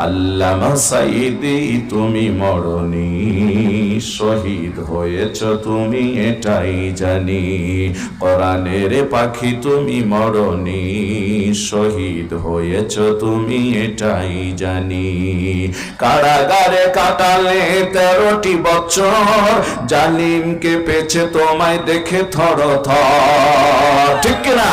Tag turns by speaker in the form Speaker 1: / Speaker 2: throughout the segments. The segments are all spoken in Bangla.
Speaker 1: আল্লামা সাইদি তুমি মরনি, শহীদ হয়েছ তুমি এটাই জানি। কোরআনের পাখি তুমি মরনি, শহীদ হয়েছ তুমি এটাই জানি। কারাগারে কাটালে 13টি বছর, জালিমকে পেছে তোমায় দেখে থরথর, ঠিক না?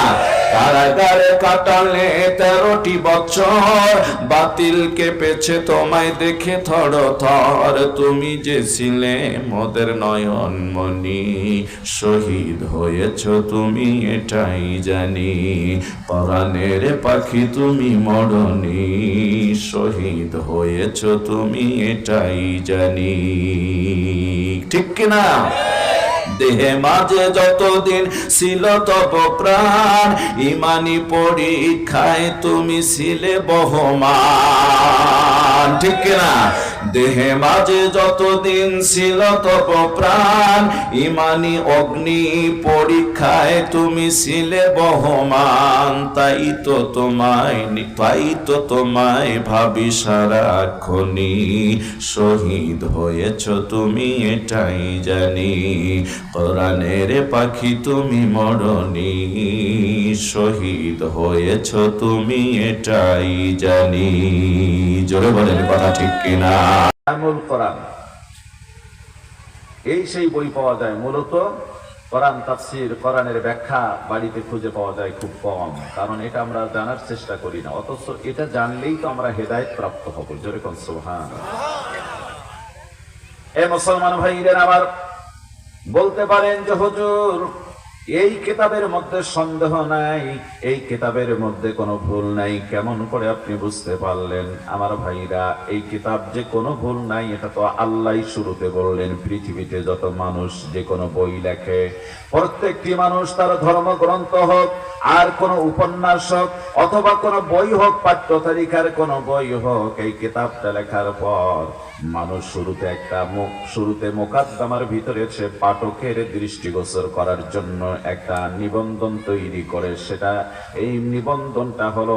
Speaker 1: কারাগারে কাটালে 13টি বছর, বাতিলকে পেছে তোমায় দেখে থরথর। তুমি যে ছিলে মোদের নয়ন মনি, শহীদ হয়েছ তুমি এটাই জানি। কোরআনের পাখি তুমি মরনি, শহীদ হয়েছ তুমি এটাই জানি, ঠিক কিনা? দেহে মাঝে যতদিন ছিল তব প্রাণ, ইমানি পরীক্ষায় তুমি ছিলে বহমান, ঠিক না? দেহে মাঝে যতদিন ছিল তব প্রাণ, ইমানি অগ্নি পরীক্ষায় তুমি ছিলে বহমান। তাই তো তোমায় ভাবি সারাক্ষণি, শহীদ হয়েছ তুমি এটাই জানি। কোরআনের পাখি তুমি মরনি, শহীদ হয়েছ তুমি এটাই জানি। জোরে বলেন কথা ঠিক কিনা?
Speaker 2: কোরআন, এই সেই বই পাওয়া যায়। মূলত কোরআন তাফসীর, কোরআনের ব্যাখ্যা বাড়িতে খুঁজে পাওয়া যায় খুব কম, কারণ এটা আমরা জানার চেষ্টা করি না। অথচ এটা জানলেই তো আমরা হেদায়েত প্রাপ্ত হব। জোরে কোন সুবহানাল্লাহ। এ মুসলমান ভাইরা আমার, বলতে পারেন যে হুজুর এই কিতাবের মধ্যে সন্দেহ নাই, এই কিতাবের মধ্যে কোনো ভুল নাই, কেমন করে আপনি বুঝতে পারলেন? আমার ভাইরা, এই কিতাব যে কোনো ভুল নাই এটা তো আল্লাহই শুরুতে বললেন। পৃথিবীতে যত মানুষ যে কোনো বই লেখে, প্রত্যেকটি মানুষ তার ধর্মগ্রন্থ হোক, আর কোন উপন্যাস হোক, অথবা কোন বই হোক, পাঠ্য তালিকার কোন বই হোক, এই কিতাবটা লেখার পর মানুষ শুরুতে মোকদ্দমার ভিতরে সে পাঠকের দৃষ্টিগোচর করার জন্য একটা নিবন্ধন তৈরি করে। সেটা এই নিবন্ধনটা হলো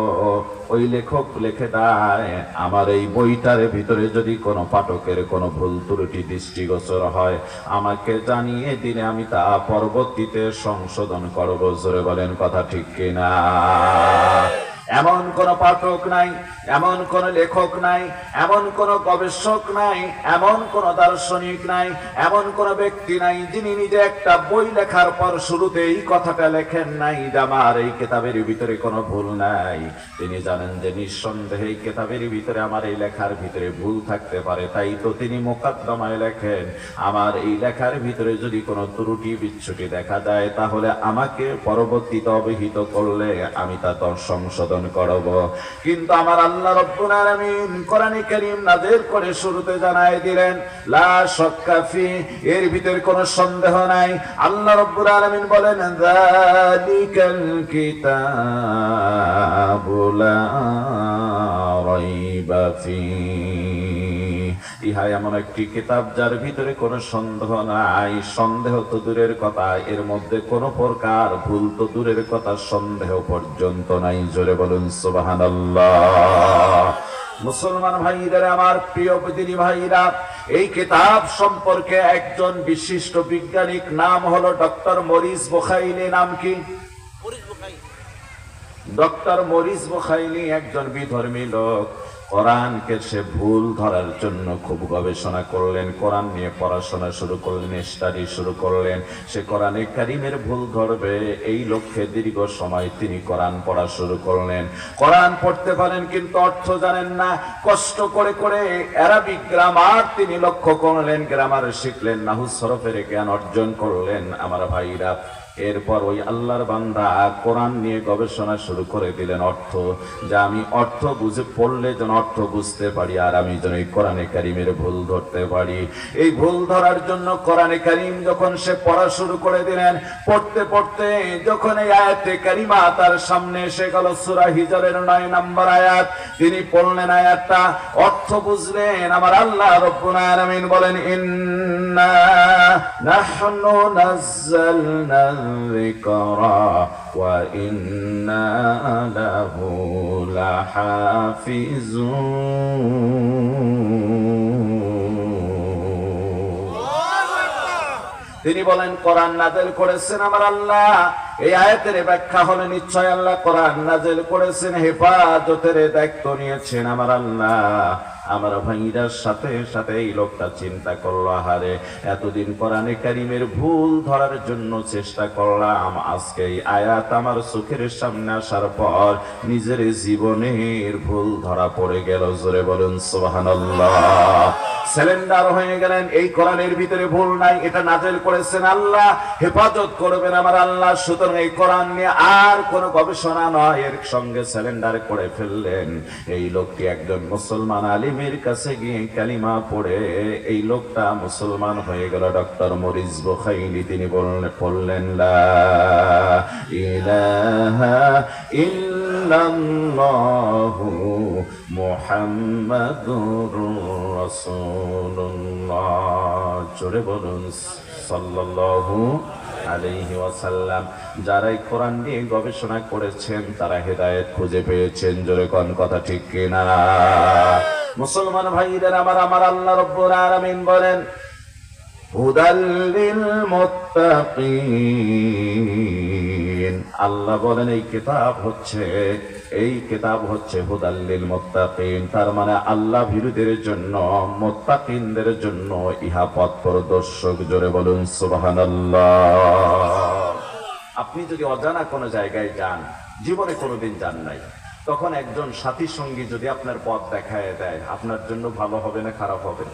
Speaker 2: ওই লেখক লিখে দেয়, আমার এই বইটার ভিতরে যদি কোনো পাঠকের কোনো ভুল ত্রুটি দৃষ্টিগোচর হয় আমাকে জানিয়ে দিলে আমি তা পরবর্তীতে সংশোধন করব। জোরে বলেন কথা ঠিক কিনা? এমন কোন পাঠক নাই, এমন কোন লেখক নাই, এমন কোন গবেষক নাই, এমন কোন দার্শনিক নাই, এমন কোন ব্যক্তি নাই যিনি নিজে একটা বই লেখার পর শুরুতে এই কথাটা লেখেন নাই যে আমার এই কিতাবের ভিতরে কোনো ভুল নাই। তিনি জানেন যে নিঃসন্দেহে এই কিতাবের ভিতরে আমার এই লেখার ভিতরে ভুল থাকতে পারে, তাই তো তিনি মোকদ্দমায় লেখেন আমার এই লেখার ভিতরে যদি কোনো ত্রুটি বিচ্যুতি দেখা যায় তাহলে আমাকে পরবর্তীতে অবহিত করলে আমি তা সংশোধন করব। কিন্তু আমার আল্লাহ রব্বুল আলামিন কোরআনে কারীম নাযিল করে শুরুতে জানায় দিলেন লা শাক্কা ফি, এর ভিতরে কোনো সন্দেহ নাই। আল্লাহ রব্বুল আলামিন বলেন যালিকাল কিতাবু লা রাইবা ফি, ইহা এমন একটি কিতাব যার ভিতরে কোনো সন্দেহ নাই। সন্দেহ তো দূরের কথা, এর মধ্যে কোনো প্রকার ভুল তো দূরের কথা, সন্দেহ পর্যন্ত নাই। জোরে বলুন সুবহানাল্লাহ। মুসলমান ভাইরা আমার, প্রিয় দিনী ভাইরা, এই কিতাব সম্পর্কে একজন বিশিষ্ট বৈজ্ঞানিক নাম হলো ডক্টর মরিস বুখাইলি। নাম কি? ডক্টর মরিস বুখাইলি একজন বিধর্মী লোক। কোরআনকে সে ভুল ধরার জন্য খুব গবেষণা করলেন, কোরআন নিয়ে পড়াশোনা শুরু করলেন, স্টাডি শুরু করলেন। সে কোরআনে কারিমের ভুল ধরবে এই লক্ষ্যে দীর্ঘ সময় তিনি কোরআন পড়া শুরু করলেন। কোরআন পড়তে পারেন কিন্তু অর্থ জানেন না। কষ্ট করে করে আরবিক গ্রামার তিনি লক্ষ্য করলেন, গ্রামার শিখলেন, নাহু সরফের জ্ঞান অর্জন করলেন। আমার ভাইরা, এরপর ওই আল্লাহর বান্দা কোরআন নিয়ে গবেষণা শুরু করে দিলেন। অর্থ যা আমি অর্থ বুঝে পড়লে যেন অর্থ বুঝতে পারি, আর আমি যেন এই কোরআনে কারিমের ভুল ধরতে পারি। এই ভুল ধরার জন্য কোরআনে কারিম যখন সে পড়া শুরু করে দিলেন, পড়তে পড়তে যখন এই আয়াতে কারিমা তার সামনে এসে গেল, সূরা হিজরের 9 নম্বর আয়াত, তিনি পড়লেন, আয়াতটা অর্থ বুঝলেন। আমার আল্লাহ রব্বুল আলামিন বলেন ইন্না নাহনু নাযালনা الذكرى وإنا له لحافظون তিনি বলেন কোরআন নাযিল করেছেন আমার আল্লাহ। এই আয়াতের ব্যাখ্যা হলো নিশ্চয় আল্লাহ কোরআন নাযিল করেছেন, হেফাজতের দায়িত্ব নিয়েছেন আমার আল্লাহ। আমার ভাইরার সাথে সাথে এই লোকটা চিন্তা করলো, আহারে এতদিন কোরআনে কারীমের ভুল ধরার জন্য চেষ্টা করলাম, আজকে এই আয়াত আমার চোখের সামনে আসার পর নিজের জীবনের ভুল ধরা পড়ে গেল। জোরে বলুন সুবহানাল্লাহ। সিলিন্ডার হয়ে গেলেন, এই কোরআনের ভিতরে ভুল নাই, এটা নাযিল করেছেন আল্লাহ, হেফাজত করবেন আমার আল্লাহ। সুতরাং এই কোরআন নিয়ে আর কোনো গবেষণা নয়, এর সঙ্গে সিলিন্ডার করে ফেললেন। এই লোকটি একজন মুসলমান আলিমের কাছে গিয়ে কালিমা পড়ে এই লোকটা মুসলমান হয়ে গেল। ডক্টর মরিস বুখাইলি তিনি পড়লেন লা ইলাহা ইল্লাল্লাহু মুহাম্মাদুর রাসূলুল্লাহ। জোরে বলুন সাল্লাল্লাহু আলাইহি ওয়াসাল্লাম। যারা এই কোরআন নিয়ে গবেষণা করেছেন তারা হেদায়েত খুঁজে পেয়েছেন। জোরে কোন কথা ঠিক কিনা? মুসলমান ভাইদের আমার আল্লাহ রাব্বুল আলামিন বলেন হুদাল লিল মুত্তাকিন। আল্লাহ বলেন এই কিতাব হচ্ছে হুদাল লিল মুত্তাকিন, তার মানে আল্লাহ ভীরুদের জন্য, মুত্তাকিনদের জন্য ইহা পথ প্রদর্শক। জোরে বলুন সুবহানাল্লাহ। আপনি যদি অজানা কোনো জায়গায় যান, জীবনে কোনোদিন যান নাই, তখন একজন সাথী সঙ্গী যদি আপনার পথ দেখায় দেয়, আপনার জন্য ভালো হবে না খারাপ হবে?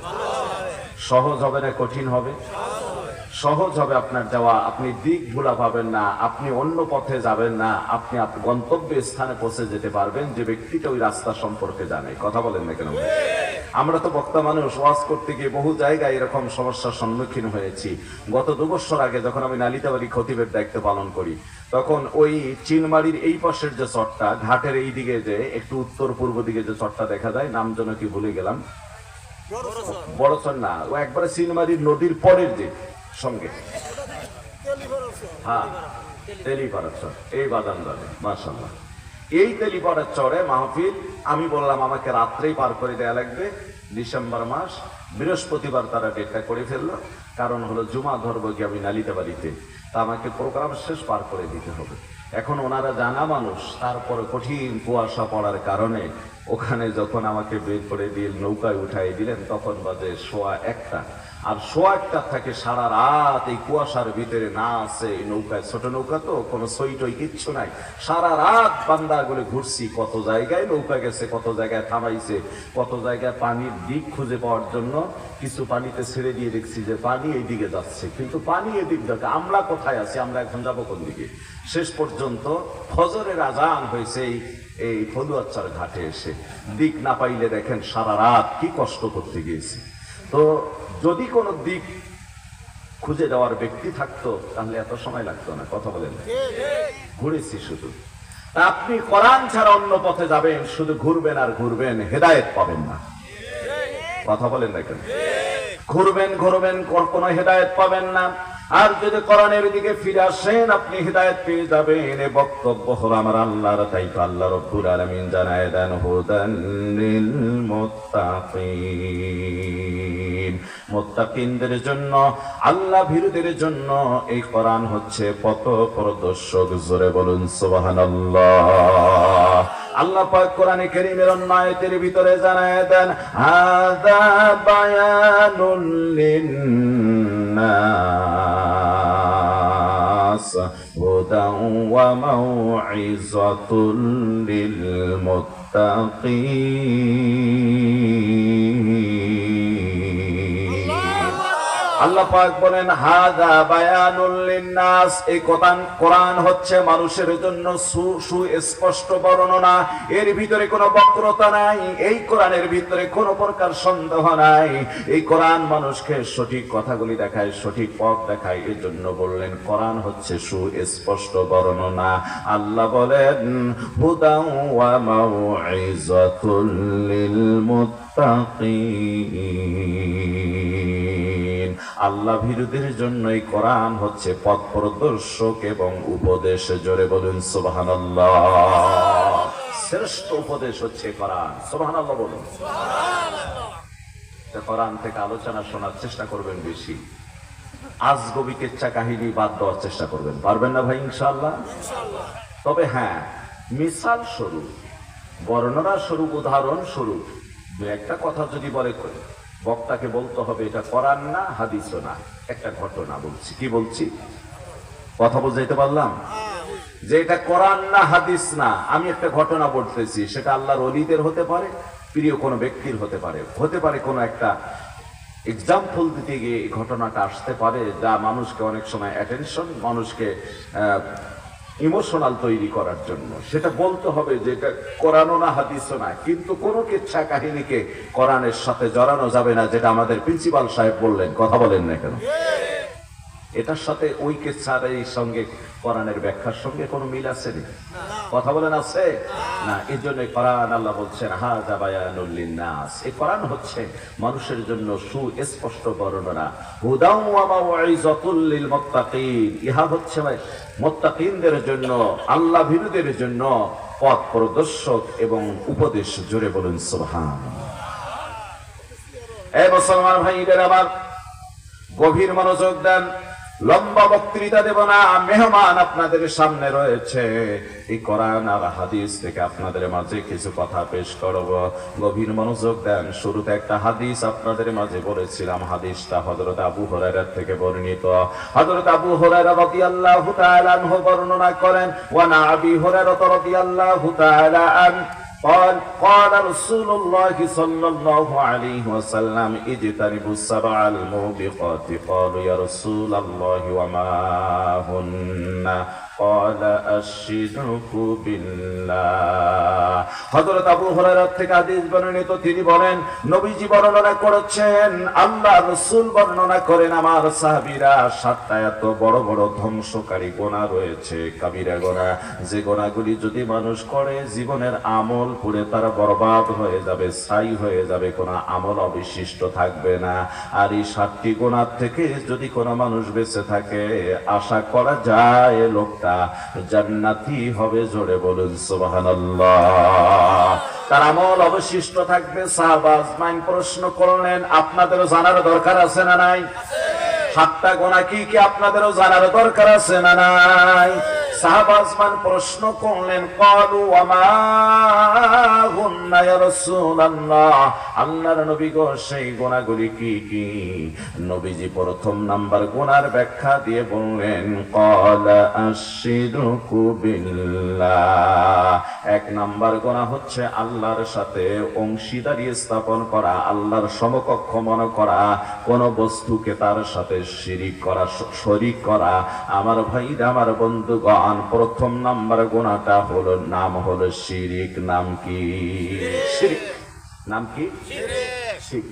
Speaker 2: সহজ হবে না কঠিন হবে? সহজ হবে আপনার যাওয়া, আপনি দিক ভুলা পাবেন না, আপনি অন্য পথে যাবেন না, আপনি গন্তব্য স্থানে পৌঁছে যেতে পারবেন যে ব্যক্তিটা ওই রাস্তা সম্পর্কে জানে। কথা বলেন না কেন? আমরা তো বক্তা মানুষ, ওয়াজ করতে গিয়ে বহু জায়গায় এরকম সমস্যার সম্মুখীন হয়েছি। গত 2 বছর আগে যখন আমি নালিতাবাড়ি খতিবের দায়িত্ব পালন করি, তখন ওই চিনমারির এই পাশের যে চরটা, ঘাটের এই দিকে যে একটু উত্তর পূর্ব দিকে যে চরটা দেখা যায়, নাম যেন কি ভুলে গেলাম, বড় চর না, ও একবারে চিনমারির নদীর পরের দিক সঙ্গে, হ্যাঁ তেলিপাড়া চর, এই বাদাম যাবে মাশাআল্লাহ। এই তেলিপাড়ার চরে মাহফিল। আমি বললাম আমাকে রাত্রেই পার করে দেয়া লাগবে, ডিসেম্বর মাস, বৃহস্পতিবার তারা ডেটটা করে ফেললো। কারণ হলো জুমা ধরবো কি আমি নালিতাবাড়িতে, তা আমাকে প্রোগ্রাম শেষ পার করে দিতে হবে। এখন ওনারা জানা মানুষ, তারপরে কঠিন কুয়াশা পড়ার কারণে ওখানে যখন আমাকে বের করে দিয়ে নৌকায় উঠাই দিলেন, তখন বাজে 1:15। আর 1:15 থেকে সারা রাত এই কুয়াশার ভিতরে না আছে নৌকায়, ছোট নৌকা তো, কোনো সইটই কিচ্ছু নাই। সারা রাত বান্দাগুলো ঘুরছি, কত জায়গায় নৌকা গেছে, কত জায়গায় থামাইছে, কত জায়গায় পানির দিক খুঁজে পাওয়ার জন্য কিছু পানিতে ছেড়ে দিয়ে দেখছি যে পানি এই দিকে যাচ্ছে, কিন্তু পানি এদিক দেখে আমরা কোথায় আছি, আমরা এখন যাবো কোন দিকে। শেষ পর্যন্ত ফজরের আজান হয়েছে এই ফলুয়াচ্চার ঘাটে এসে, দিক না পাইলে দেখেন সারা রাত কি কষ্ট করতে গিয়েছি। তো যদি কোনো দিক খুঁজে দেওয়ার ব্যক্তি থাকতো তাহলে এত সময় লাগতো না। কথা বলেন? ঘুরেছি শুধু। আপনি কোরআন ছাড়া অন্য পথে যাবেন, শুধু ঘুরবেন আর ঘুরবেন, হেদায়েত পাবেন না। কথা বলেন না কেন? ঘুরবেন কোনো হেদায়েত পাবেন না। আর যদি কোরআনের দিকে ফিরে আসেন আপনি হেদায়েত পেয়ে যাবেন। এই বক্তব্য হলো আমার আল্লাহর, তাই তো আল্লাহ রাব্বুল আলামিন জানায় দেন হুদাল লিল মুত্তাকিন। মুত্তাকিনদের জন্য, আল্লাহ ভীরুদের জন্য এই কোরআন হচ্ছে পথ প্রদর্শক। জোরে বলুন সুবহানাল্লাহ। আল্লাহ পাক কোরআনে কারীমের অন্য আয়াতের ভিতরে জানায় দেন হাযা বায়ানুল লিন্নাস হুদান ওয়া মাউইযাতুল লিল মুত্তাকিন। আল্লাহ পাক বলেন হাযা বায়ানুল লিন্নাস, এই কোরআন হচ্ছে মানুষের জন্য সুস্পষ্ট বর্ণনা। এর ভিতরে কোনো বক্রতা নাই, এই কোরআনের ভিতরে কোনো প্রকার সন্দেহ নাই। এই কোরআন মানুষকে সঠিক কথাগুলি দেখায়, সঠিক পথ দেখায়। এর জন্য বললেন কোরআন হচ্ছে সুস্পষ্ট বর্ণনা। আল্লাহ বলেন হুদান ওয়া মাউইযাতুল লিল মুত্তাকিন। আল্লাহ ভীরুদের জন্য এই কোরআন হচ্ছে পথ প্রদর্শক এবং উপদেশ। জোরে বলুন সুবহানাল্লাহ। শ্রেষ্ঠ উপদেশ হচ্ছে কোরআন। সুবহানাল্লাহ বলুন। কোরআন থেকে আলোচনা শোনার চেষ্টা করবেন বেশি, আজগবি কেচ্ছা কাহিনী বাদ দেওয়ার চেষ্টা করবেন। পারবেন না ভাই? ইনশাআল্লাহ। তবে হ্যাঁ, মিসাল স্বরূপ, বর্ণনা স্বরূপ, উদাহরণ স্বরূপ দু একটা কথা যদি বলে, বক্তাকে বলতে হবে এটা কোরআন না, হাদিসও না, একটা ঘটনা বলছি। কি বলছি? কথা বুঝাইতে পারলাম? যে এটা কোরআন না, হাদিস না, আমি একটা ঘটনা বলতেছি। সেটা আল্লাহর ওলিদের হতে পারে, প্রিয় কোনো ব্যক্তির হতে পারে, হতে পারে কোনো একটা এক্সাম্পল দিতে গিয়ে এই ঘটনাটা আসতে পারে, যা মানুষকে অনেক সময় অ্যাটেনশন, মানুষকে ইমোশনাল তৈরি করার জন্য। সেটা বলতে হবে যে এটা কোরআনও না, হাদিসও না, কিন্তু কোনো কিচ্ছা কাহিনীকে কোরআনের সাথে জড়ানো যাবে না, যেটা আমাদের প্রিন্সিপাল সাহেব বললেন। কথা বলেন না কেন? এটার সাথে ওই কিচ্ছার এই সঙ্গে কোরআনের ব্যাখ্যার সঙ্গে কোনো মিল আছে না? কথা বলেন আছে না? এই জন্য কোরআন আল্লাহ বলছেন হাযা বায়ানুল লিন্নাস। এই কোরআন হচ্ছে মানুষের জন্য সুস্পষ্ট বর্ণনা, হুদাও ওয়া মাউইযাতুল লিল মুত্তাকিন। ইহা হচ্ছে মুত্তাকিনদের জন্য, আল্লাহ ভীরুদের জন্য পথ প্রদর্শক এবং উপদেশ। জোরে বলুন সুবহানাল্লাহ। এই মুসলমান ভাইদের আমার, গভীর মনোযোগ দেন। লম্বা বক্তৃতা দেব না, মেহমান আপনাদের সামনে রয়েছে। এই কোরআন আর হাদিস থেকে আপনাদের মাঝে কিছু কথা পেশ করব। গভীর মনোযোগ দেন। শুরুতে একটা হাদিস আপনাদের মাঝে বলেছিলাম। হাদিসটা হযরত আবু হুরায়রা থেকে বর্ণিত। হযরত আবু হুরায়রা রাদিয়াল্লাহু তাআলা আনহু বর্ণনা করেন, ওয়া না আবি হুরায়রা রাদিয়াল্লাহু তাআলা আনহু قال رسول الله صلى الله عليه وسلم اجتنبوا السبع الموبقات قالوا يا رسول الله وما هن قال الشرك بالله। হযরত আবু হুরায়রা থেকে হাদিস বর্ণিত, তিনি বলেন নবীজি বর্ণনা করেছেন, আল্লাহ রাসূল বর্ণনা করেন, আমার সাহাবীরা সাতটা এত বড় বড় ধ্বংসকারী গুনাহ রয়েছে, কাবিরা গুনাহ, যে গুনাহগুলি যদি মানুষ করে জীবনের আমল পুড়ে তারা বরবাদ হয়ে যাবে, ছাই হয়ে যাবে, কোনো আমল অবশিষ্ট থাকবে না। আর এই 7টি গুনাহ থেকে যদি কোনো মানুষ বেঁচে থাকে, আশা করা যায় লোকটা জান্নাতি হবে। জোরে বলুন সুবহানাল্লাহ। তার আমল অবশিষ্ট থাকবে। সাহাবা আজমাইন প্রশ্ন করলেন, আপনাদেরও জানার দরকার আছে না নাই? 7টা গুনাহ কি কি আপনাদেরও জানার দরকার আছে না নাই? সাহাবা আজমান প্রশ্ন করলেন, ক্বালু ওয়া মা হুন্না ইয়া রাসূলুল্লাহ, আল্লাহর নবী গো সেই গুনাহগুলি কি কি? নবীজি প্রথম নাম্বার গুনার ব্যাখ্যা দিয়ে বললেন, ক্বালা আশরিকু বিল্লাহ। 1 নাম্বার গুনাহ হচ্ছে আল্লাহর সাথে অংশীদারি স্থাপন করা, আল্লাহর সমকক্ষ মনে করা, কোন বস্তুকে তার সাথে শিরিক করা, শরীক করা। আমার ভাইরা, আমার বন্ধুগণ, প্রথম নাম্বার গুনাহটা হলো, নাম হলো শিরিক। নাম কি? শিরিক। নাম কি? শিরিক।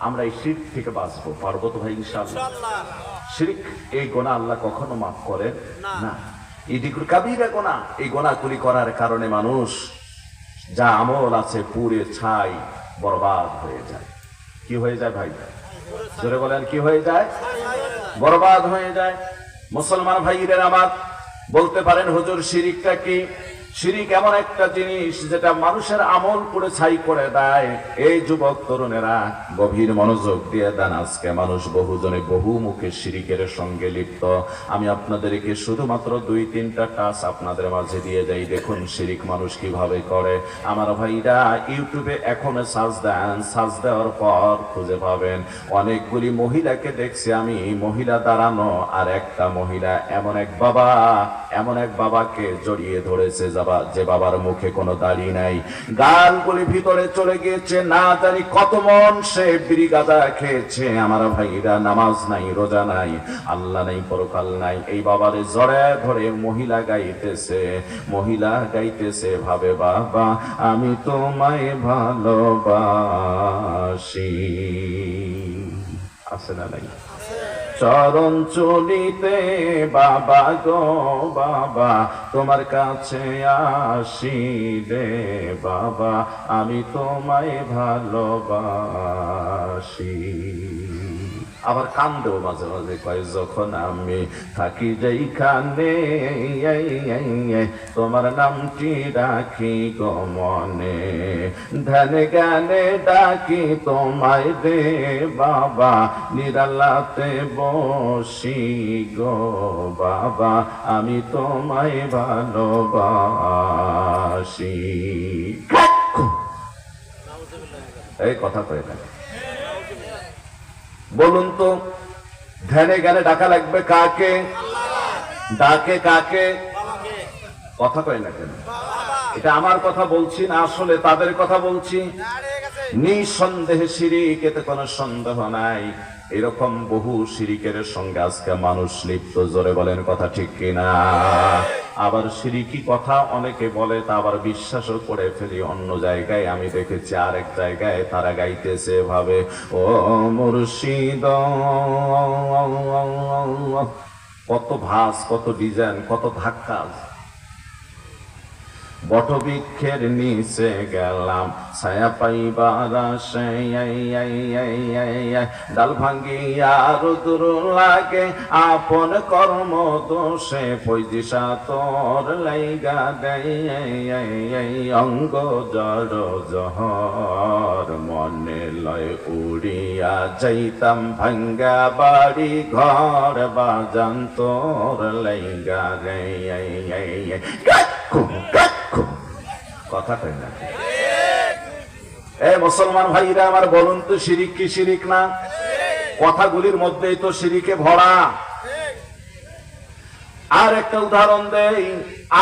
Speaker 2: আমরা এই শিরিক থেকে বাঁচবো, পারবো তো ভাই ইনশাআল্লাহ? শিরিক এই গুনাহ আল্লাহ কখনো মাফ করেন না। এটি কাবীরা গুনাহ। এই গুনাহগুলি করার কারণে মানুষ যা আমল আছে পুড়ে ছাই বরবাদ হয়ে যায়। কি হয়ে যায় ভাই? জোরে বলেন, কি হয়ে যায়? বরবাদ হয়ে যায়। মুসলমান ভাইরা আমার, বলতে পারেন হুজুর শিরিকটা কি? শিরিক এমন একটা জিনিস যেটা মানুষের আমল পুড়ে ছাই করে দেয়। এই যুবক তরুণেরা গভীর মনোযোগ দিয়ে দেন। আজকে মানুষ বহুজনে বহুমুখী শিরিকের সঙ্গে লিপ্ত। আমি আপনাদেরকে শুধুমাত্র 2-3টা টাচ আপনাদের মাঝে দিয়ে যাই। দেখুন শিরিক মানুষ কিভাবে করে। আমার ভাইরা, ইউটিউবে এখন সার্চ দেন, সার্চ দেওয়ার পর খুঁজে পাবেন অনেকগুলি মহিলাকে দেখছি আমি, মহিলা দাঁড়ানো, আর একটা মহিলা এমন এক বাবাকে জড়িয়ে ধরেছে, যে বাবার মুখে কোনো দাড়ি নাই, গালগুলি ভিতরে চলে গিয়েছে, না জানি কত মন সে বিড়ি গাঁজা খেয়েছে। আমার ভাইরা, নামাজ নাই, রোজা নাই, আল্লাহ নাই, পরকাল নাই। এই বাবারে জড়ে ধরে মহিলা গাইতেছে, ভাবে বাবা আমি তোমায় ভালোবাসি। আছে না নাই? চরণ চলিতে বাবা গো বাবা, তোমার কাছে আসি রে বাবা, আমি তোমায় ভালোবাসি। আবার কান্দেও মাঝে মাঝে, কয় যখন আমি থাকি যেইখানে তোমার নামটি ডাকি গো মনে, ধ্যানে জ্ঞানে ডাকি তোমায় রে বাবা, নিরালাতে বসি গো বাবা, আমি তোমায় ভালোবাসি। এই কথা কয় না, বলুন তো ধ্যানে জ্ঞানে ডাকা লাগবে কাকে? ডাকে কাকে? কথা কয় না কেন? এটা আমার কথা বলছি না, আসলে তাদের কথা বলছি। নিঃসন্দেহে শিরিক, এতে কোনো সন্দেহ নাই। এরকম বহু শিরিকের সঙ্গে আজকে মানুষ লিপ্ত। জোরে বলেন কথা ঠিক কিনা? আবার শিরিকি কথা অনেকে বলে, তা আবার বিশ্বাসও করে ফেলি। অন্য জায়গায় আমি দেখেছি, আরেক জায়গায় তারা গাইতেছে এভাবে, ও মুর্শিদ। কত ভাস, কত ডিজাইন, কত ধাক্কা। বটবৃক্ষের নিচে গেলাম ছায়া পাইবার আশায়, ডাল ভাঙ্গিয়া রুদ্র লাগে আপন কর্ম দোষে, পয়দিশা তোর লাইগা দেয় অঙ্গ জড় জহর, মনে লয় উড়িয়া যাইতাম ভাঙ্গা বাড়ি ঘর, বাজান তোর লাইগা রে। কথা কই না? মুসলমান ভাইরা আমার, বলুন তো শিরিক কি শিরিক না? কথাগুলির মধ্যেই তো শিরিকে ভরা। আর একটা উদাহরণ দেই,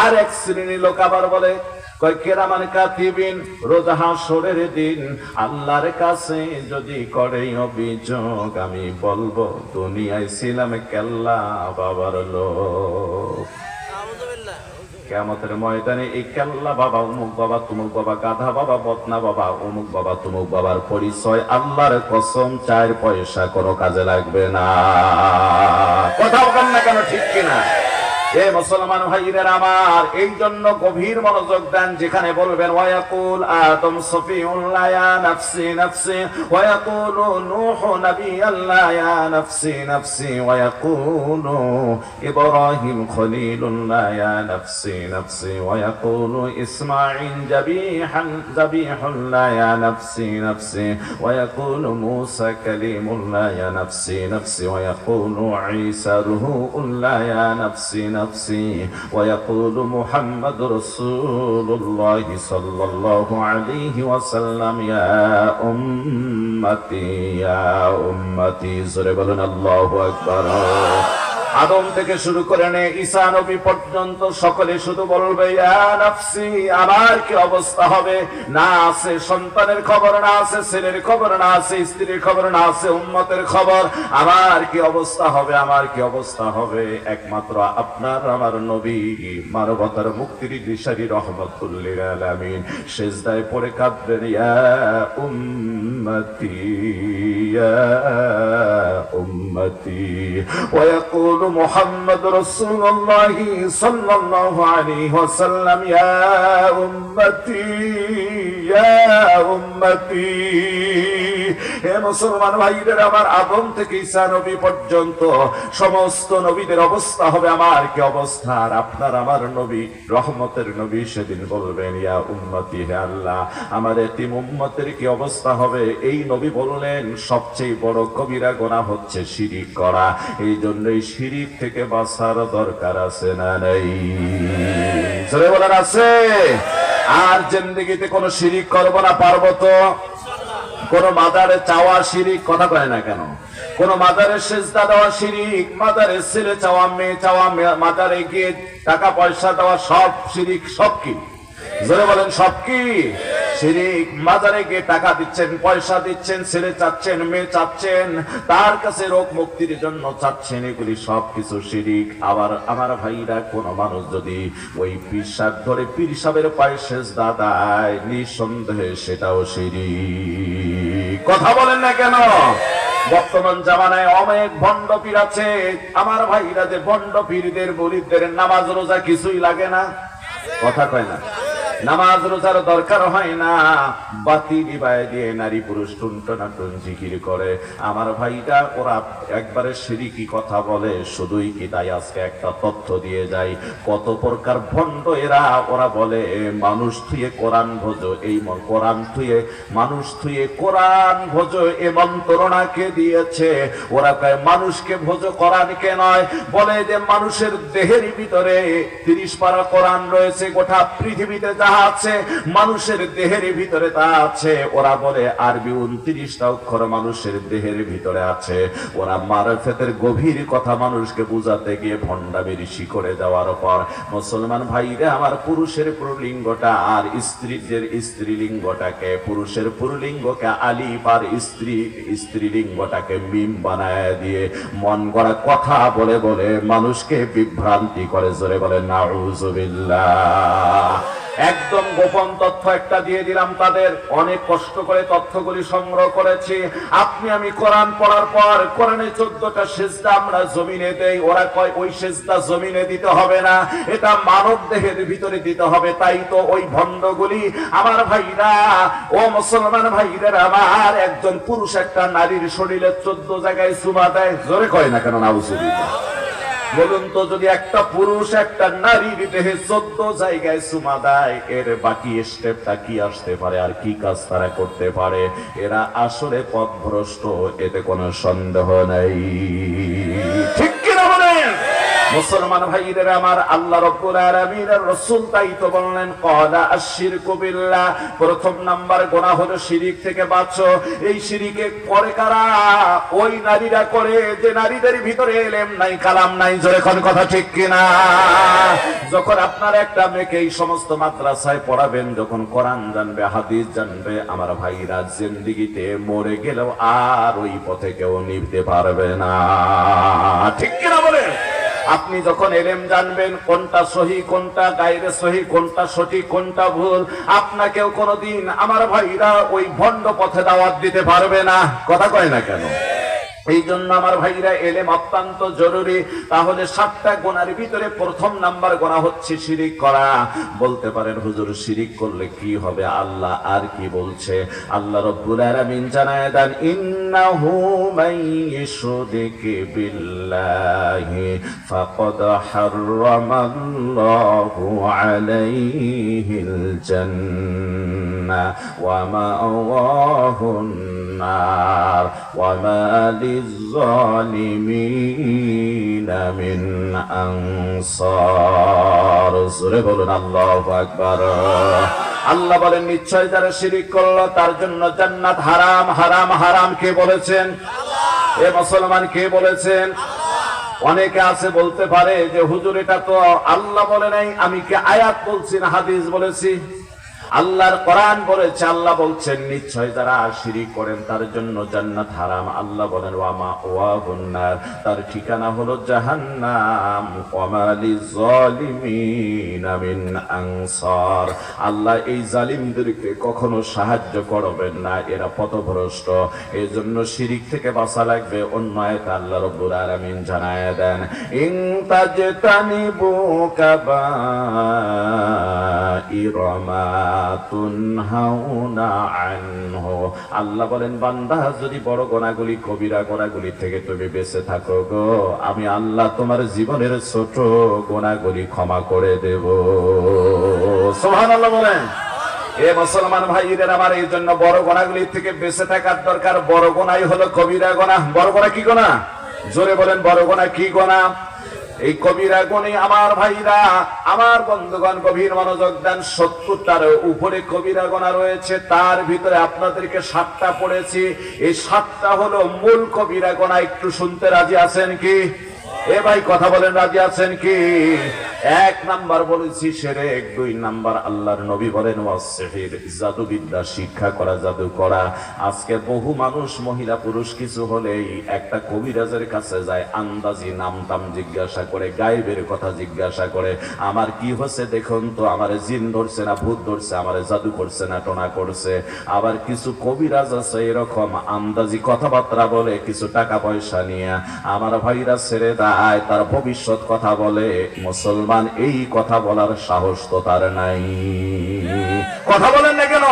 Speaker 2: আর এক শ্রেণীর লোক আবার বলে, কয় কেরামান কাতিবিন রোজ হাসরের দিন আল্লাহর কাছে যদি করে অভিযোগ, আমি বলবো দুনিয়ায় ছিলাম কেল্লা বাবার লোক। কিয়ামতের ময়দানে এই কেল্লা বাবা, অমুক বাবা, তুমুক বাবা, গাধা বাবা, বদনা বাবা, অমুক বাবা, তুমুক বাবার পরিচয় আল্লাহর কসম 4 পয়সা কোনো কাজে লাগবে না। কথা বলেন না কেন? ঠিক কিনা? মুসলমান ভাইরা আমার, এই জন্য গভীর মনোযোগ দেন। যেখানে বলবেন ওয়ায়াকুল আদম সফিউল্লাহ ইয়া নাফসি নাফসি, ওয়ায়াকুলু নূহ নাবিয়ুল্লাহ ইয়া নাফসি নাফসি, ওয়ায়াকুলু ইব্রাহিম খলিলুল্লাহ ইয়া নাফসি নাফসি, ওয়ায়াকুলু ইসমাঈল যাবিহুল্লাহ ইয়া নাফসি নাফসি, ওয়ায়াকুলু মূসা কালিমুল্লাহ ইয়া নাফসি নাফসি, ওয়ায়াকুলু ঈসা রূহুল্লাহ ইয়া নাফসি نفسي، ويقول محمد رسول الله صلى الله عليه وسلم يا أمتي يا أمتي। জোরে বলুন আল্লাহু আকবার। আদম থেকে শুরু করে নে ঈসা নবী পর্যন্ত সকলে শুধু বলবে ইয়া নাফসি। আমার কি অবস্থা হবে? না আছে সন্তানের খবর, না আছে ছেলের খবর, না আছে স্ত্রীর খবর, না আছে উম্মতের খবর। আমার কি অবস্থা হবে? আমার কি অবস্থা হবে? একমাত্র আপনার আমার নবী মানবতার মুক্তির দিশারি রহমাতুল লিল আলামিন সিজদায় পড়ে কাঁদবেন, ইয়া উম্মতি ইয়া উম্মতি। ويقول محمد رسول الله صلى الله عليه وسلم يا أمتي يا أمتي। হে মুসলমান ভাইদের আমার, আদম থেকে ঈসা নবী পর্যন্ত সমস্ত নবীদের অবস্থা হবে আমার কি অবস্থা। আর আপনার আমার নবী রহমতের নবী সেদিন বলবেন ইয়া উম্মতি, হে আল্লাহ আমার এতিম উম্মতের কি অবস্থা হবে। এই নবী বললেন সবচেয়ে বড় কবিরা গুনাহ হচ্ছে শিরিক করা। এই জন্যই শিরিক থেকে বাঁচার দরকার আছে না নাই? জোরে বলেন আছে। আর জিন্দেগিতে কোনো শিরিক করবো না, পারবো তো? কোন মাজারে চাওয়া শিরিক, কথা কয় না কেন? কোন মাজারে সেজদা দেওয়া শিরিক, মাজারে ছেলে চাওয়া, মেয়ে চাওয়া, মাজারে গিয়ে টাকা পয়সা দেওয়া, সব শিরিক। সব কি? জোরে বলেন সব কি শিরিক? মাজারে গিয়ে টাকা দিচ্ছেন, পয়সা দিচ্ছেন, ছেলে চাচ্ছেন, মেয়ে চাচ্ছেন, তার কাছে রোগ মুক্তির জন্য চাচ্ছেন, এগুলি সব কিছু শিরিক। আবার আমার ভাইরা, কোন মানুষ যদি ওই পীর সাহেব ধরে পীর সাহেবের পায়ে সেজদা দেয়, নিঃসন্দেহে সেটাও শিরিক। কথা বলেন না কেন? বর্তমান জামানায় অনেক ভণ্ড পীর আছে আমার ভাইরা, যে ভণ্ড পীরদের মুরিদদের নামাজ রোজা কিছুই লাগে না। কথা কয় না? নামাজ রোজার দরকার হয় না, বাতি নিবায় দিয়ে নারী পুরুষ টুনটুনাটুন জিকির করে। আমার ভাইরা ওরা একবারে শিরকি কথা বলে, শুধুই কি তাই? আজকে একটা তথ্য দিয়ে যাই, কত প্রকার ভণ্ড এরা। ওরা বলে মানুষ থুয়ে কোরআন ভোজো, এই কোরআন থুয়ে মানুষ থুয়ে কোরআন ভোজো, এ মন্ত্রণাকে দিয়েছে। ওরা কয় মানুষকে ভোজো, কোরআনকে নয়। বলে যে মানুষের দেহের ভিতরে 30 পারা কোরআন রয়েছে, গোটা পৃথিবীতে যা আছে মানুষের দেহের ভিতরে তা আছে। ওরা বলে আরবি 29টা অক্ষর মানুষের দেহের ভিতরে আছে। ওরা মারফতের গভীর কথা মানুষকে বুঝাতে গিয়ে ভণ্ডামির শিখরে যাওয়ার পর, মুসলমান ভাইরা আমার, পুরুষের পুরলিঙ্গটা আর স্ত্রীদের স্ত্রীলিঙ্গটাকে, পুরুষের পুরলিঙ্গকে আলিফ আর স্ত্রীলিঙ্গটাকে মিম বানায় দিয়ে মন গড়া কথা বলে বলে মানুষকে বিভ্রান্তি করে। জোরে বলে নাউযুবিল্লাহ। একদম গোপন তথ্য একটা দিয়ে দিলাম তাদের। অনেক কষ্ট করে তথ্যগুলি সংগ্রহ করেছি। আপনি আমি কোরআন পড়ার পর কোরআনে 14টা সেজদা আমরা জমিনে দেই। ওরা কয় ওই সেজদা জমিনে দিতে হবে না, এটা মানব দেহের ভিতরে দিতে হবে। তাই তো ওই ভণ্ডগুলি আমার ভাইরা, ও মুসলমান ভাইরা আমার, একজন পুরুষ একটা নারীর শরীরে 14 জায়গায় চুমা দেয়। জোরে কয় না কেন নাউযুবিল্লাহ? বলুন তো, যদি একটা পুরুষ একটা নারীর দেহে 14 জায়গায় চুমা দেয়, এর বাকি স্টেপটা কি আসতে পারে আর কি কাজ তারা করতে পারে? এরা আসলে পথভ্রষ্ট, এতে কোনো সন্দেহ নাই। ঠিক কিনা বলেন মুসলমান ভাইরা আমার? আল্লাহ রাব্বুল আলামিনের রাসূল তাই তো বললেন, ক্বালা আশ-শিরকু বিল্লাহ, প্রথম নাম্বার গুনাহ হলো শিরিক থেকে বাঁচো। এই শিরিকে করে কারা? ওই নারীরা করে যে নারীদের ভিতরে ইলম নাই, কালাম নাই। জোরে কোন কথা ঠিক কিনা? যখন আপনারা একটা মেয়েকে এই সমস্ত মাদ্রাসায় পড়াবেন, যখন কোরআন জানবে, হাদিস জানবে, আমার ভাইরা জিন্দেগিতে মরে গেলেও আর ওই পথে কেউ নিতে পারবে না। ঠিক কিনা বলেন? আপনি যখন ইলম জানবেন, কোনটা সহি কোনটা গায়রে সহি, কোনটা সঠিক কোনটা ভুল, আপনাকেও কোনোদিন আমার ভাইরা ওই ভণ্ড পথে দাওয়াত দিতে পারবে না। কথা কয় না কেন? এই জন্য আমার ভাইরা ইলম অত্যন্ত জরুরি। তাহলে 7টা গুনার ভিতরে প্রথম নাম্বার গুনাহ হচ্ছে শিরিক করা। বলতে পারেন হুজুর শিরিক করলে কি হবে? আল্লাহ আর কি বলছে? আল্লাহ রাব্বুল আলামিন জানায় দেন, ইন্নাহু মান ইউশরিক বিল্লাহি ফাকাদ হারামাল্লাহু আলাইহিল জান্নাহ ওয়া মাওয়াহুন নার ওয়া মা লিয-যালিমিনা মিন আনসার। জোরে বলুন আল্লাহু আকবার। আল্লাহ বলেন, নিশ্চয় যারা শিরিক করলো তার জন্য জান্নাত হারাম। হারাম হারাম কে বলেছেন? এ মুসলমান কে বলেছেন? অনেকে আছে বলতে পারে যে হুজুর এটা তো আল্লাহ বলে নাই, আমি কি আয়াত বলছি না হাদিস বলেছি? আল্লাহর কোরআন বলেছে, আল্লাহ বলছেন নিশ্চয় যারা শিরিক করেন তার জন্য জান্নাত হারাম। আল্লাহ বলেন ওয়া মাওয়াহুন নার, তার ঠিকানা হলো জাহান্নাম। ওয়া মা লিয-যালিমিনা মিন আনসার, আল্লাহ এই জালিমদেরকে কখনো সাহায্য করবেন না, এরা পথভ্রষ্ট। এজন্য শিরিক থেকে বাঁচা লাগবে। অন্য আয়াতে আল্লাহ রাব্বুল আলামিন জানায় দেন, ইন তাজতানিবু কাবাইরা মা তুনহাউনা আনহু, আল্লাহ বলেন বান্দা যদি বড় গুনাহগুলি কবিরা গুনাহগুলি থেকে তুমি বেঁচে থাকো গো, আমি আল্লাহ তোমার জীবনের ছোট গুনাহগুলি ক্ষমা করে দেব। সুবহানাল্লাহ বলেন। এ মুসলমান ভাইদের আমার, এই জন্য বড় গুনাহগুলি থেকে বেঁচে থাকার দরকার। বড় গুনাহই হলো কবিরা গুনাহ। বড় গুনাহ কি গুনাহ? জোরে বলেন, বড় গুনাহ কি গুনাহ? এই কবিরা গুণী আমার ভাইরা, আমার বন্ধুগণ গভীর মনোযোগ দেন। 70টার উপরে কবিরা গুনাহ রয়েছে, তার ভিতরে আপনাদেরকে 7টা পড়েছি। এই 7টা হলো মূল কবিরা গুনাহ। একটু শুনতে রাজি আছেন কি? এ ভাই কথা বলেন, রাজি আছেন কি? 1 নাম্বার বলেছি শিরক, 2 নাম্বার আল্লাহর নবী বলেন ওয়াসসিহির, জাদুবিদ্যা শিক্ষা করা, জাদু করা। আজকে বহু মানুষ, মহিলা পুরুষ কিছু হলেই একটা কবিরাজের কাছে যায়, আন্দাজি নাম টাম জিজ্ঞাসা করে, গায়েবের কথা জিজ্ঞাসা করে, আমার কি হচ্ছে দেখুন তো, আমার জিন ধরছে না ভূত ধরছে, আমার জাদু করছে না টোনা করছে। আবার কিছু কবিরাজ আছে এরকম আন্দাজি কথাবার্তা বলে, কিছু টাকা পয়সা নিয়ে আমার ভাইরা ছেড়ে দেয়, তার ভবিষ্যৎ কথা বলে। মুসলমান এই কথা বলার সাহস তো তার নাই। কথা বলেন না কেন?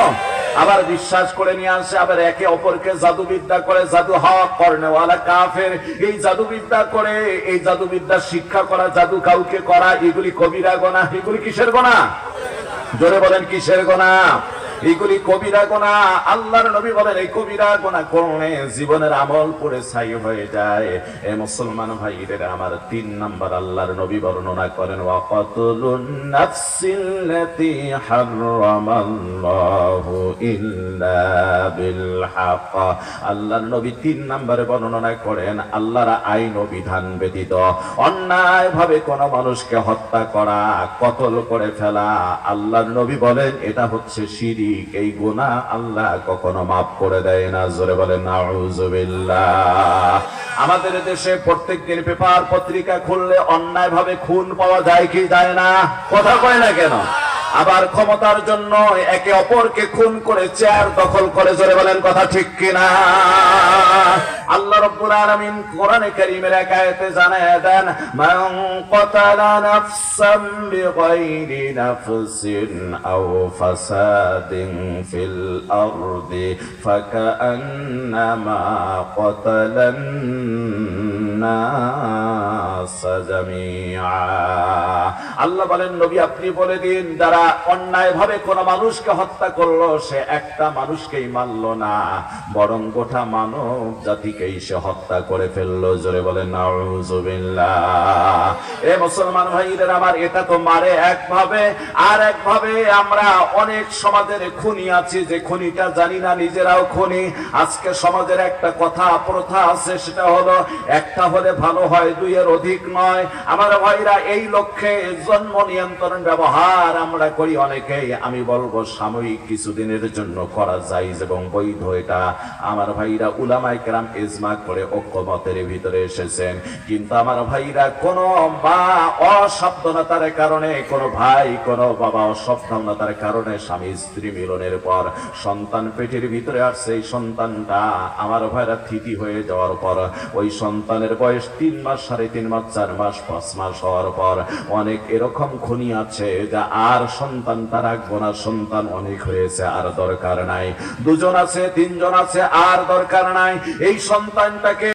Speaker 2: আবার বিশ্বাস করে নিয়ে আসে, আবার একে অপরকে জাদুবিদ্যা করে, জাদু হক করনেওয়ালা কাফের। এই জাদুবিদ্যা করে, এই জাদুবিদ্যা শিক্ষা করা, জাদু কাউকে করা, এগুলি কবিরা গুনাহ। এগুলি কিসের গুনাহ? জোরে বলেন কিসের গুনাহ? এগুলি কবিরা গুনাহ। আল্লাহর নবী বলেন এই কবিরা গুনাহ করলে জীবনের আমল পুরো ছাই হয়ে যায়। এ মুসলমান ভাইদের আমার 3 নাম্বার আল্লাহর নবী বর্ণনা করেন, ওয়া কাতলুন নাফসিল্লাতী হারামাল্লাহু ইল্লা বিল হক। আল্লাহর নবী 3 নম্বরে বর্ণনা করেন আল্লাহর আইন ও বিধান ব্যতীত অন্যায় ভাবে কোন মানুষকে হত্যা করা, কতল করে ফেলা, আল্লাহর নবী বলেন এটা হচ্ছে শিরক। এই গুনাহ আল্লাহ কখনো মাফ করে দেয় না। জোরে বলেন নাউযুবিল্লাহ। আমাদের দেশে প্রত্যেকদিন পেপার পত্রিকা খুললে অন্যায় ভাবে খুন পাওয়া যায় কি যায় না? কথা কয় না কেন? আবার ক্ষমতার জন্য একে অপরকে খুন করে চেয়ার দখল করে। জোরে বলেন কথা ঠিক কিনা? আল্লাহ রাব্বুল আলামিন কোরআনে কারীমের এক আয়াতে জানায় দেন, মান কাতালা নাফসান বিগাইরি নাফসিন আও ফাসাদিন ফিল আরদি ফাকান্নামা কাতালান নাস জামিআ। আল্লাহ বলেন নবী আপনি বলে দিন, যারা অন্যায় ভাবে কোন মানুষকে হত্যা করলো সে একটা মানুষকেই মারলো না, বরং গোটা মানব জাতিকেই সে হত্যা করে ফেললো। জোরে বলেন নাউযুবিল্লাহ। এ মুসলমান ভাইদের আমার, এটা তো মারে একভাবে, আর একভাবে আমরা অনেক সমাজের খুনি আছি যে খুনিটা জানি না নিজেরাও খুনি। আজকে সমাজের একটা কথা প্রথা আছে, সেটা হলো একটা হলে ভালো হয়, 2 এর অধিক নয়। আমার ভাইরা এই লক্ষ্যে জন্ম নিয়ন্ত্রণ ব্যবহার আমরা করি অনেকেই। আমি বলবো সাময়িক কিছুদিনের জন্য করা জায়েজ এবং বৈধ। এটা আমার ভাইরা উলামায়ে কেরাম ইজমা করে ঐক্যমতের ভিতরে এসেছেন। কিন্তু আমার ভাইরা কোন বা অসাবধানতার কারণে, কোন ভাই কোন বাবা অসাবধানতার কারণে স্বামী স্ত্রী মিলনের পর সন্তান পেটের ভিতরে আসছে, এই সন্তানটা আমার ভাইরা থিতি হয়ে যাওয়ার পর ওই সন্তানের বয়স 3 মাস, 3.5 মাস, 4 মাস, 5 মাস হওয়ার পর অনেক এরকম খুনি আছে যা আর সন্তান তার রাখবো না, সন্তান অনেক হয়েছে আর দরকার নাই, 2 জন আছে 3 জন আছে আর দরকার নাই, এই সন্তানটাকে